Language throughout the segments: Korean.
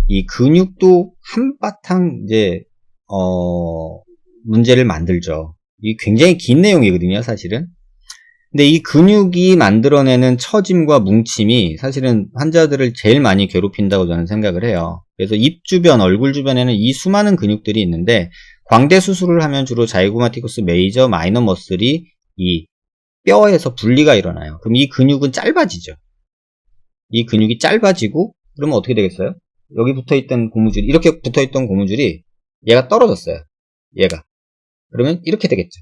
이 근육도 한바탕 이제 문제를 만들죠. 이 굉장히 긴 내용이거든요, 사실은. 근데 이 근육이 만들어내는 처짐과 뭉침이 사실은 환자들을 제일 많이 괴롭힌다고 저는 생각을 해요. 그래서 입 주변, 얼굴 주변에는 이 수많은 근육들이 있는데, 광대 수술을 하면 주로 자이고마티쿠스 메이저, 마이너 머슬이 이 뼈에서 분리가 일어나요. 그럼 이 근육은 짧아지죠. 이 근육이 짧아지고, 그러면 어떻게 되겠어요? 여기 붙어있던 고무줄, 이렇게 붙어있던 고무줄이 얘가 떨어졌어요. 얘가. 그러면 이렇게 되겠죠.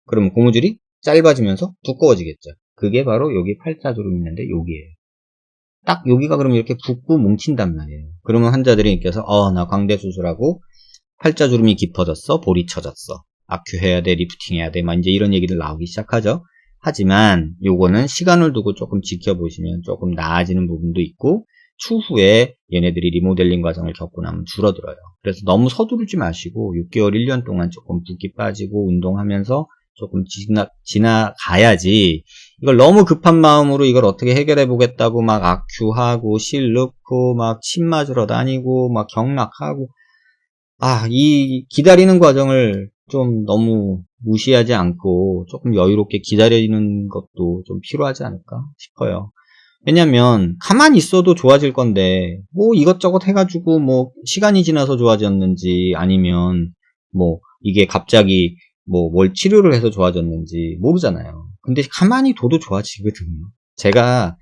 그러면 고무줄이 짧아지면서 두꺼워지겠죠. 그게 바로 여기 팔자주름 있는데 여기에요. 딱 여기가 그러면 이렇게 붓고 뭉친단 말이에요. 그러면 환자들이 느껴서 나 광대 수술하고 팔자주름이 깊어졌어, 볼이 쳐졌어, 아큐해야 돼, 리프팅 해야 돼, 막 이제 이런 얘기들 나오기 시작하죠. 하지만 요거는 시간을 두고 조금 지켜보시면 조금 나아지는 부분도 있고, 추후에 얘네들이 리모델링 과정을 겪고 나면 줄어들어요. 그래서 너무 서두르지 마시고 6개월, 1년 동안 조금 붓기 빠지고 운동하면서 조금 지나가야지, 이걸 너무 급한 마음으로 이걸 어떻게 해결해 보겠다고 막 아큐하고 실 넣고 막 침 맞으러 다니고 막 경락하고, 이 기다리는 과정을 좀 너무 무시하지 않고 조금 여유롭게 기다리는 것도 좀 필요하지 않을까 싶어요. 왜냐면 가만히 있어도 좋아질 건데, 뭐 이것저것 해가지고 뭐 시간이 지나서 좋아졌는지 아니면 뭐 이게 갑자기 뭐 뭘 치료를 해서 좋아졌는지 모르잖아요. 근데 가만히 둬도 좋아지거든요. 제가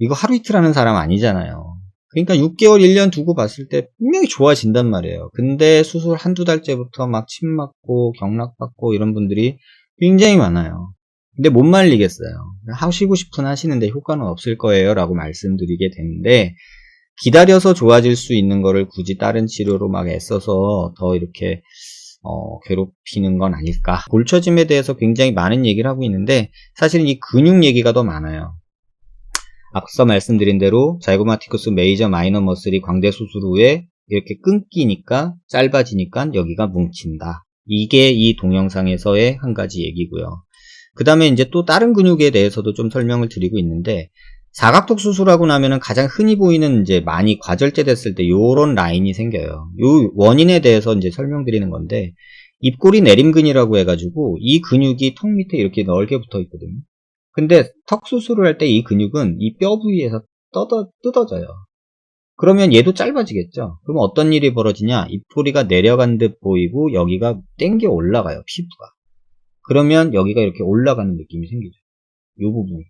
이거 하루 이틀 하는 사람 아니잖아요. 그러니까 6개월, 1년 두고 봤을 때 분명히 좋아진단 말이에요. 근데 수술 한두 달째부터 막 침 맞고 경락받고 이런 분들이 굉장히 많아요. 근데 못 말리겠어요. 하시고 싶은 하시는데 효과는 없을 거예요 라고 말씀드리게 되는데, 기다려서 좋아질 수 있는 거를 굳이 다른 치료로 막 애써서 더 이렇게 괴롭히는 건 아닐까. 골처짐에 대해서 굉장히 많은 얘기를 하고 있는데 사실은 이 근육 얘기가 더 많아요. 앞서 말씀드린 대로 자이고마티쿠스 메이저 마이너 머슬이 광대 수술 후에 이렇게 끊기니까 짧아지니까 여기가 뭉친다. 이게 이 동영상에서의 한 가지 얘기고요. 그 다음에 이제 또 다른 근육에 대해서도 좀 설명을 드리고 있는데, 사각턱 수술하고 나면은 가장 흔히 보이는 이제 많이 과절제 됐을 때 요런 라인이 생겨요. 요 원인에 대해서 이제 설명드리는 건데, 입꼬리 내림근이라고 해가지고 이 근육이 턱 밑에 이렇게 넓게 붙어 있거든요. 근데 턱 수술을 할 때 이 근육은 이 뼈 부위에서 뜯어져요. 그러면 얘도 짧아지겠죠. 그러면 어떤 일이 벌어지냐, 입꼬리가 내려간 듯 보이고 여기가 땡겨 올라가요, 피부가. 그러면 여기가 이렇게 올라가는 느낌이 생기죠. 이 부분이.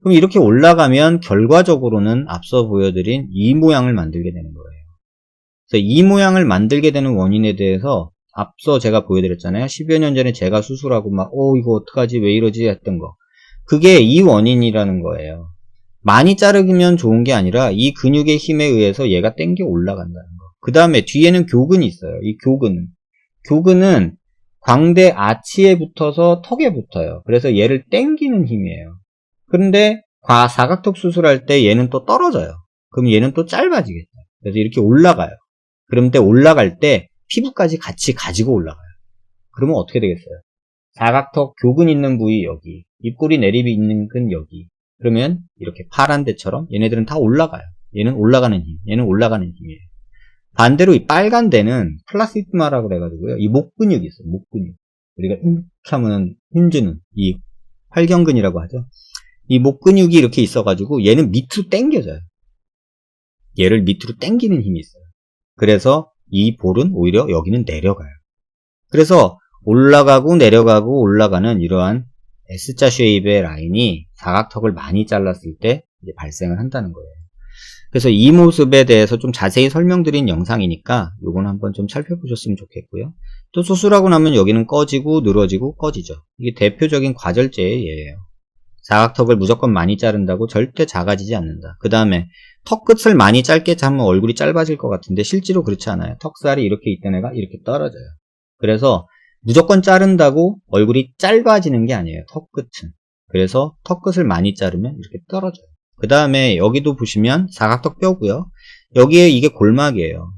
그럼 이렇게 올라가면 결과적으로는 앞서 보여드린 이 모양을 만들게 되는 거예요. 그래서 이 모양을 만들게 되는 원인에 대해서 앞서 제가 보여드렸잖아요. 10여 년 전에 제가 수술하고 막 이거 어떡하지, 왜 이러지 했던 거. 그게 이 원인이라는 거예요. 많이 자르면 좋은 게 아니라 이 근육의 힘에 의해서 얘가 땡겨 올라간다는 거. 그 다음에 뒤에는 교근이 있어요. 이 교근은 광대 아치에 붙어서 턱에 붙어요. 그래서 얘를 땡기는 힘이에요. 그런데 사각턱 수술할 때 얘는 또 떨어져요. 그럼 얘는 또 짧아지겠죠. 그래서 이렇게 올라가요. 그런데 올라갈 때 피부까지 같이 가지고 올라가요. 그러면 어떻게 되겠어요? 사각턱 교근 있는 부위 여기, 입꼬리 내립이 있는 근 여기. 그러면 이렇게 파란 데처럼 얘네들은 다 올라가요. 얘는 올라가는 힘, 얘는 올라가는 힘이에요. 반대로 이 빨간 데는 플라시드마라고 그래가지고요. 이 목 근육이 있어요. 목 근육. 우리가 이렇게 하면 힘주는 이 활경근이라고 하죠. 이 목 근육이 이렇게 있어가지고 얘는 밑으로 당겨져요. 얘를 밑으로 당기는 힘이 있어요. 그래서 이 볼은 오히려 여기는 내려가요. 그래서 올라가고 내려가고 올라가는 이러한 S자 쉐입의 라인이 사각턱을 많이 잘랐을 때 이제 발생을 한다는 거예요. 그래서 이 모습에 대해서 좀 자세히 설명드린 영상이니까 요건 한번 좀 살펴보셨으면 좋겠고요. 또 수술하고 나면 여기는 꺼지고 늘어지고 꺼지죠. 이게 대표적인 과절제의 예예요. 사각턱을 무조건 많이 자른다고 절대 작아지지 않는다. 그 다음에 턱 끝을 많이 짧게 자르면 얼굴이 짧아질 것 같은데 실제로 그렇지 않아요. 턱살이 이렇게 있던 애가 이렇게 떨어져요. 그래서 무조건 자른다고 얼굴이 짧아지는 게 아니에요. 턱 끝은. 그래서 턱 끝을 많이 자르면 이렇게 떨어져요. 그 다음에 여기도 보시면 사각턱 뼈고요. 여기에 이게 골막이에요.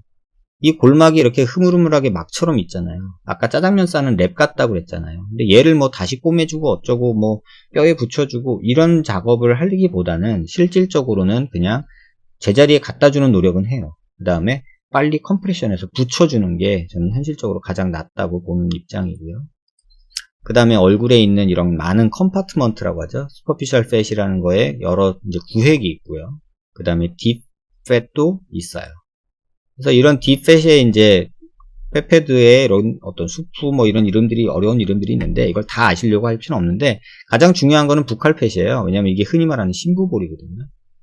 이 골막이 이렇게 흐물흐물하게 막처럼 있잖아요. 아까 짜장면 싸는 랩 같다고 그랬잖아요. 근데 얘를 뭐 다시 꼬매주고 어쩌고 뭐 뼈에 붙여주고 이런 작업을 하기보다는 실질적으로는 그냥 제자리에 갖다 주는 노력은 해요. 그 다음에 빨리 컴프레션해서 붙여주는 게 저는 현실적으로 가장 낫다고 보는 입장이고요. 그 다음에 얼굴에 있는 이런 많은 컴파트먼트라고 하죠. 슈퍼피셜 팻이라는 거에 여러 이제 구획이 있고요. 그 다음에 딥 팻도 있어요. 그래서 이런 딥 팻에 이제 페페드의 이런 어떤 수프 뭐 이런 이름들이 어려운 이름들이 있는데 이걸 다 아시려고 할 필요는 없는데 가장 중요한 거는 부칼팻이에요. 왜냐면 이게 흔히 말하는 심부볼이거든요.